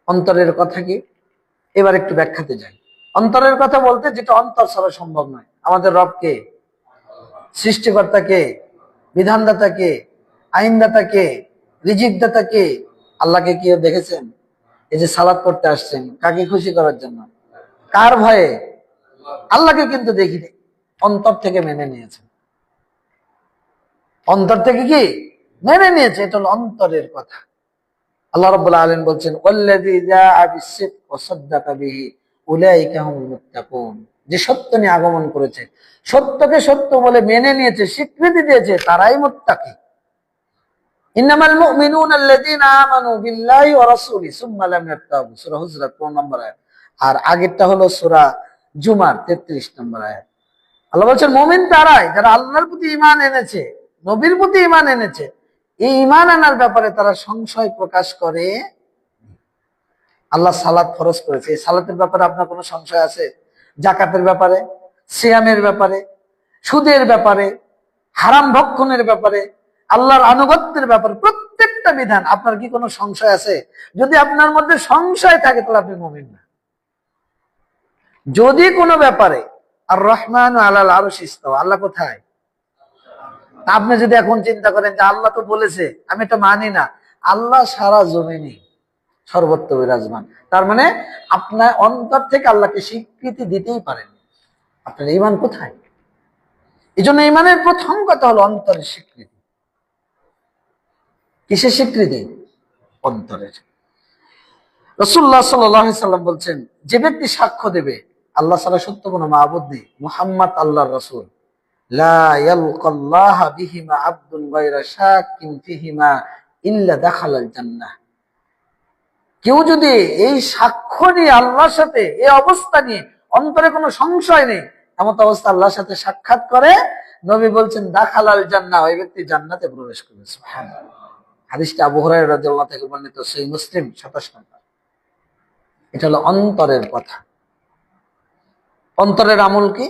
অন্তরের কথা কি? এবার একটু ব্যাখ্যাতে যাই। অন্তরের কথা বলতে যেটা অন্তর ছাড়া সম্ভব নয়। আমাদের রবকে, সৃষ্টিকর্তাকে, বিধানদাতাকে, আইনদাতাকে, রিজিকদাতাকে, আল্লাহকে কি দেখেছেন? এই যে সালাত করতে আসছেন, কাকে খুশি করার জন্য? কার ভয়ে? আল্লাহকে কিন্তু দেখিনি, অন্তর থেকে মেনে নিয়েছেন। অন্তর থেকে কি মেনে নিয়েছে, এটা হলো অন্তরের কথা। আল্লাহ রাব্বুল আলামিন বলছেন, ওয়াল্লাযী জাআ বিস-সিদকি ওয়া সাদ্দাকা বিহি উলাইকা হুমুল মুত্তাকুন, যে সত্য নিয়ে আগমন করেছে, সত্যকে সত্য বলে মেনে নিয়েছে, স্বীকৃতি দিয়েছে, তারাই মুত্তাকি। ইন্নামাল মুমিনুনা আল্লাযীনা আমানু বিল্লাহি ওয়া রাসূলিহি সুম্মা লাম ইয়ারতাবু, সূরা হুজরাত 15 নম্বর আয়াত। আর আগেরটা হলো সূরা জুমার 33 নম্বর আয়াত। আল্লাহ বলছেন মুমিন তারাই যারা আল্লাহর প্রতি ঈমান এনেছে, নবীর প্রতি ঈমান এনেছে। এই ঈমান আনার ব্যাপারে তারা সংশয় প্রকাশ করে। আল্লাহ সালাত ফরজ করেছে, এই সালাতের ব্যাপারে আপনার কোনো সংশয় আছে? যাকাতের ব্যাপারে, সিয়ামের ব্যাপারে, সুদের ব্যাপারে, হারাম ভক্ষণের ব্যাপারে, আল্লাহর আনুগত্যের ব্যাপারে, প্রত্যেকটা বিধান আপনার কি কোনো সংশয় আছে? যদি আপনার মধ্যে সংশয় থাকে তাহলে আপনি মুমিন না। যদি কোনো ব্যাপারে আর রহমান আলাল আরশ ইস্তাওয়া, আল্লাহ কোথায়, আপনি যদি এখন চিন্তা করেন যে আল্লাহ তো বলেছে, আমি এটা মানি না, আল্লাহ সারা জমিনে সর্বত্র বিরাজমান, তার মানে আপনার অন্তর থেকে আল্লাহকে স্বীকৃতি দিতেই পারেন। আপনার ঈমান কোথায়? এই জন্য ঈমানের প্রথম কথা হলো অন্তরের স্বীকৃতি। কিসের স্বীকৃতি? অন্তরের। রাসূলুল্লাহ সাল্লাল্লাহু আলাইহি সাল্লাম বলছেন, যে ব্যক্তি সাক্ষ্য দেবে আল্লাহ ছাড়া সত্য কোনো মাবুদ নেই, মুহাম্মদ আল্লাহর রাসূল, লা ইয়ালকাল্লাহা বিহিমা আবদুন গায়রা শাকিন ফিহিমা ইল্লা দাখালাল জান্নাহ। কেউ যদি এই সাক্ষ্য নিয়ে আল্লাহর সাথে, এই অবস্থা নিয়ে, অন্তরে কোনো সংশয় নেই, এমন অবস্থা আল্লাহর সাথে সাক্ষাৎ করে, নবী বলছেন দাখালাল জান্নাহ, ওই ব্যক্তি জান্নাতে প্রবেশ করবে। সুবহানাল্লাহ। হাদিসটা আবু হুরায়রা রাদিয়াল্লাহু থেকে বর্ণিত, সহিহ মুসলিম 27 নম্বর। এটা হলো অন্তরের কথা। অন্তরের আমল কি?